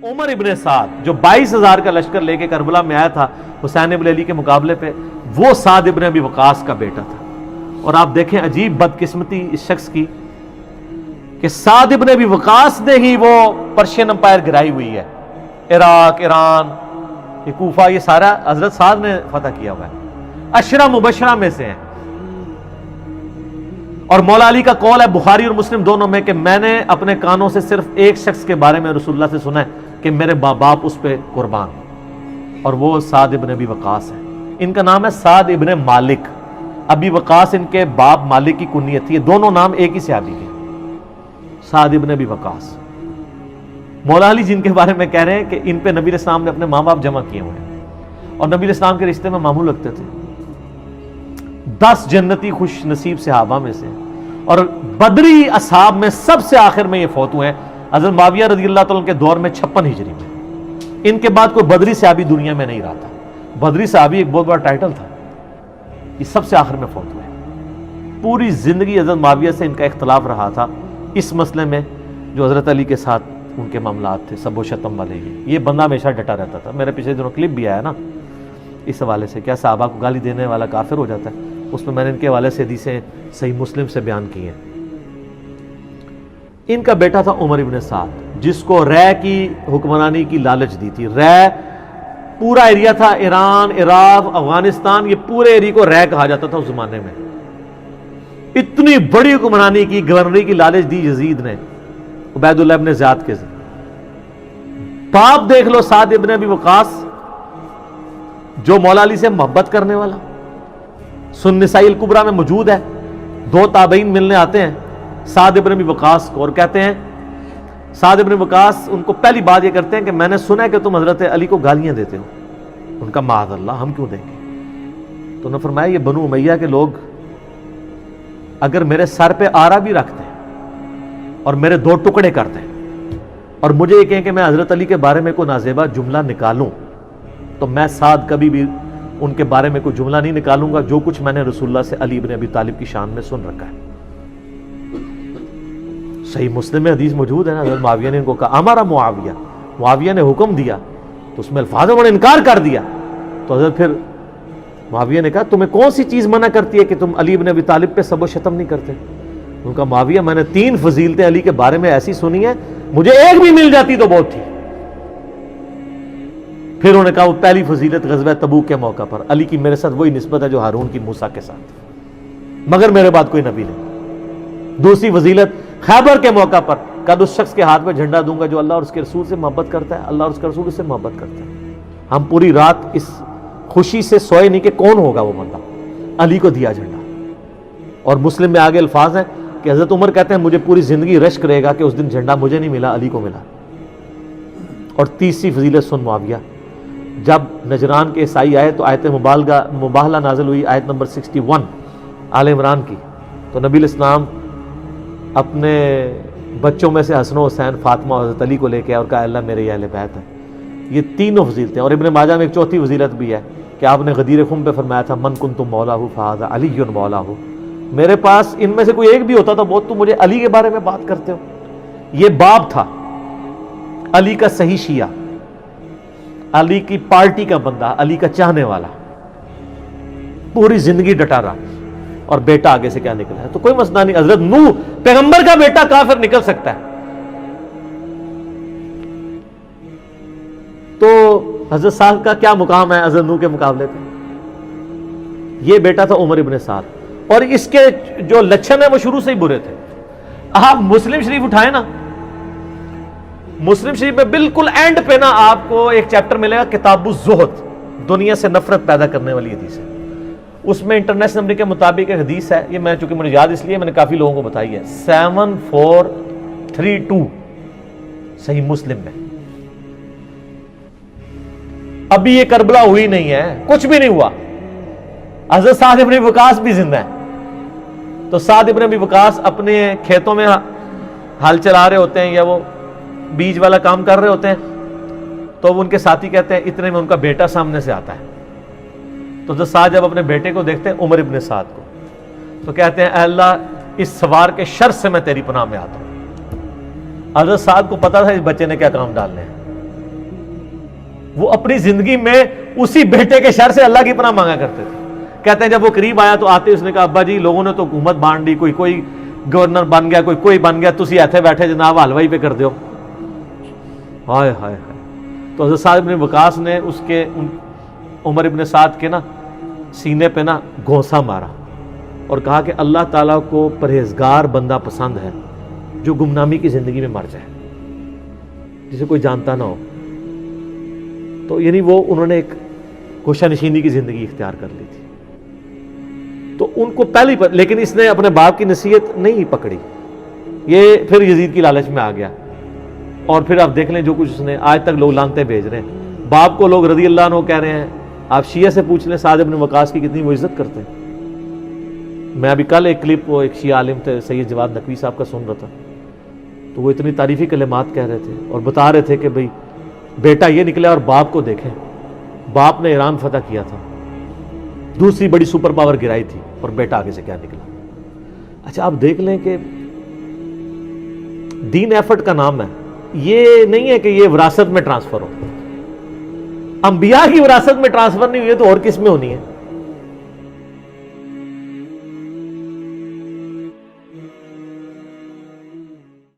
عمر ابن سعد جو 22,000 کا لشکر لے کے کربلا میں آیا تھا حسین ابن علی کے مقابلے پہ، وہ سعد ابن ابی وقاص کا بیٹا تھا۔ اور آپ دیکھیں عجیب بدقسمتی اس شخص کی کہ سعد ابن ابی وقاص نے ہی وہ پرشین امپائر گرائی ہوئی ہے، عراق، ایران، یہ کوفہ، یہ سارا حضرت سعد نے فتح کیا ہوا ہے، عشرہ مبشرہ میں سے ہیں۔ اور مولا علی کا قول ہے بخاری اور مسلم دونوں میں کہ میں نے اپنے کانوں سے صرف ایک شخص کے بارے میں رسول اللہ سے سنا ہے کہ میرے باپ اس پہ قربان، اور وہ سعد ابن ابی وقاص ہے۔ ان کا نام ہے سعد ابن مالک، ابی وقاص ان کے باپ مالک کی کنیت تھی، دونوں نام ایک ہی صحابی کے، سعد ابن ابی وقاص۔ مولا علی جن کے بارے میں کہہ رہے ہیں کہ ان پہ نبی علیہ السلام نے اپنے ماں باپ جمع کیے ہوئے ہیں، اور نبی علیہ السلام کے رشتے میں معمول رکھتے تھے۔ 10 جنتی خوش نصیب صحابہ میں سے، اور بدری اصحاب میں سب سے آخر میں یہ فوت ہوئے ہیں حضرت معاویہ رضی اللہ تعالیٰ کے دور میں 56 ہجری میں۔ ان کے بعد کوئی بدری صحابی دنیا میں نہیں رہا تھا۔ بدری صحابی ایک بہت بڑا ٹائٹل تھا، یہ سب سے آخر میں فوت ہوئے۔ پوری زندگی حضرت معاویہ سے ان کا اختلاف رہا تھا اس مسئلے میں جو حضرت علی کے ساتھ ان کے معاملات تھے، سب و شتم والے۔ یہ بندہ ہمیشہ ڈٹا رہتا تھا۔ میرے پچھلے دنوں کلپ بھی آیا نا اس حوالے سے، کیا صحابہ کو گالی دینے والا کافر ہو جاتا ہے، اس میں نے ان کے حوالے سے حدیثیں صحیح مسلم سے بیان کی ہیں۔ ان کا بیٹا تھا عمر ابن سعد، جس کو رے کی حکمرانی کی لالچ دی تھی۔ رے پورا ایریا تھا، ایران، عراق، افغانستان، یہ پورے ایریا کو رے کہا جاتا تھا اس زمانے میں۔ اتنی بڑی حکمرانی کی، گورنری کی لالچ دی یزید نے عبید اللہ ابن زیاد کے ذریعے۔ باپ دیکھ لو سعد ابن ابی وقاص، جو مولا علی سے محبت کرنے والا، سن نسائی الکبریٰ میں موجود ہے۔ 2 تابعین ملنے آتے ہیں سعد ابن ابی وقاص کو اور کہتے ہیں، سعد ابن وقاص ان کو پہلی بات یہ کرتے ہیں کہ میں نے سنا ہے کہ تم حضرت علی کو گالیاں دیتے ہو۔ ان کا معاذ اللہ، ہم کیوں دیں گے؟ تو انہوں نے فرمایا یہ بنو امیہ کے لوگ اگر میرے سر پہ آرا بھی رکھتے ہیں اور میرے 2 ٹکڑے کرتے ہیں اور مجھے یہ کہیں کہ میں حضرت علی کے بارے میں کوئی نازیبا جملہ نکالوں، تو میں سعد کبھی بھی ان کے بارے میں کوئی جملہ نہیں نکالوں گا جو کچھ میں نے رسول اللہ سے علی ابن ابی طالب کی شان میں سن رکھا ہے۔ صحیح مسلم میں حدیث موجود ہے نا، حضرت معاویہ نے ان کو کہا ہمارا معاویہ نے حکم دیا، تو اس میں الفاظ انہوں نے انکار کر دیا۔ تو حضرت پھر معاویہ نے کہا تمہیں کون سی چیز منع کرتی ہے کہ تم علی ابن ابی طالب پہ سب و شتم نہیں کرتے؟ ان کا معاویہ میں نے 3 فضیلتیں علی کے بارے میں ایسی سنی ہیں، مجھے ایک بھی مل جاتی تو بہت تھی۔ پھر انہوں نے کہا وہ پہلی فضیلت غزوہ تبوک کے موقع پر علی کی میرے ساتھ وہی نسبت ہے جو ہارون کی موسیٰ کے ساتھ، مگر میرے بعد کوئی نبی نہیں۔ دوسری فضیلت خیبر کے موقع پر کل اس شخص کے ہاتھ میں جھنڈا دوں گا جو اللہ اور اس کے رسول سے محبت کرتا ہے، اللہ اور اس کے رسول سے محبت کرتا ہے۔ ہم پوری رات اس خوشی سے سوئے نہیں کہ کون ہوگا وہ بندہ، علی کو دیا جھنڈا۔ اور مسلم میں آگے الفاظ ہیں کہ حضرت عمر کہتے ہیں مجھے پوری زندگی رشک رہے گا کہ اس دن جھنڈا مجھے نہیں ملا، علی کو ملا۔ اور تیسری فضیلت سن معاویہ، جب نجران کے عیسائی آئے تو آیت مباہلہ نازل ہوئی، آیت نمبر 61 آل عمران کی، تو نبی علیہ السلام اپنے بچوں میں سے حسن و حسین، فاطمہ اور حضرت علی کو لے کے اور کہا اللہ میرے یہ اہل بیت ہیں۔ یہ تینوں فضیلتیں، اور ابن ماجہ میں ایک چوتھی فضیلت بھی ہے کہ آپ نے غدیر خم پہ فرمایا تھا من کنتم مولاہ فہذا علی مولاہ، میرے پاس ان میں سے کوئی ایک بھی ہوتا تو بہت تم مجھے علی کے بارے میں بات کرتے ہو۔ یہ باپ تھا علی کا صحیح شیعہ، علی کی پارٹی کا بندہ، علی کا چاہنے والا، پوری زندگی ڈٹا رہا، اور بیٹا آگے سے کیا نکلا ہے تو کوئی مسئلہ نہیں۔ حضرت نوح پیغمبر کا بیٹا کافر نکل سکتا ہے، تو حضرت سعد کا کیا مقام ہے حضرت نوح کے مقابلے پہ؟ یہ بیٹا تھا عمر ابن سعد، اور اس کے جو لچھن ہیں وہ شروع سے ہی برے تھے۔ آپ مسلم شریف اٹھائیں نا، مسلم شریف میں بالکل اینڈ پہ نا آپ کو ایک چیپٹر ملے گا کتاب الزہد، دنیا سے نفرت پیدا کرنے والی حدیث ہے۔ اس میں انٹرنیشنل نمبر کے مطابق ایک حدیث ہے، یہ میں چونکہ مجھے یاد اس لیے میں نے کافی لوگوں کو بتائی ہے، 7432 صحیح مسلم میں۔ ابھی یہ کربلا ہوئی نہیں ہے، کچھ بھی نہیں ہوا، حضرت سعد ابن ابی وقاص بھی زندہ ہے۔ تو سعد ابن ابی وقاص اپنے کھیتوں میں ہل چلا رہے ہوتے ہیں یا وہ بیج والا کام کر رہے ہوتے ہیں، تو ان کے ساتھی کہتے ہیں اتنے میں ان کا بیٹا سامنے سے آتا ہے۔ تو حضرت سعد جب اپنے بیٹے کو دیکھتے ہیں عمر ابن سعد کو، تو کہتے ہیں اے اللہ اس سوار کے شر سے میں تیری پناہ میں آتا ہوں۔ حضرت سعد کو پتا تھا اس بچے نے کیا کام ڈالنے ہیں، وہ اپنی زندگی میں اسی بیٹے کے شر سے اللہ کی پناہ مانگا کرتے تھے. کہتے ہیں جب وہ قریب آیا تو آتے اس نے کہا ابا جی لوگوں نے تو حکومت بانٹ دی, کوئی گورنر بن گیا, کوئی بن گیا, تسی ایتھے بیٹھے جناب حلوائی پہ کر دیو. ہائے ہائے ہائے. تو حضرت سعد بن وقاص نے اس کے عمر ابن سعد کے نا سینے پہ نا گھونسا مارا اور کہا کہ اللہ تعالیٰ کو پرہیزگار بندہ پسند ہے جو گمنامی کی زندگی میں مر جائے, جسے کوئی جانتا نہ ہو. تو یعنی وہ انہوں نے ایک گوشہ نشینی کی زندگی اختیار کر لی تھی. تو ان کو پہلی لیکن اس نے اپنے باپ کی نصیحت نہیں پکڑی, یہ پھر یزید کی لالچ میں آ گیا. اور پھر آپ دیکھ لیں جو کچھ اس نے, آج تک لوگ لانتے بھیج رہے ہیں. باپ کو لوگ رضی اللہ عنہ کہہ رہے ہیں. آپ شیعہ سے پوچھ لیں سعد بن وقاص کی کتنی وہ عزت کرتے ہیں. میں ابھی کل ایک کلپ وہ ایک شیعہ عالم تھے سید جواد نقوی صاحب کا سن رہا تھا, تو وہ اتنی تعریفی کلمات کہہ رہے تھے اور بتا رہے تھے کہ بھئی بیٹا یہ نکلا اور باپ کو دیکھیں, باپ نے ایران فتح کیا تھا, دوسری بڑی سپر پاور گرائی تھی, اور بیٹا آگے سے کیا نکلا. اچھا آپ دیکھ لیں کہ دین ایفرٹ کا نام ہے, یہ نہیں ہے کہ یہ وراثت میں ٹرانسفر ہو. انبیاء کی وراثت میں ٹرانسفر نہیں ہوئی ہے تو اور کس میں ہونی ہے؟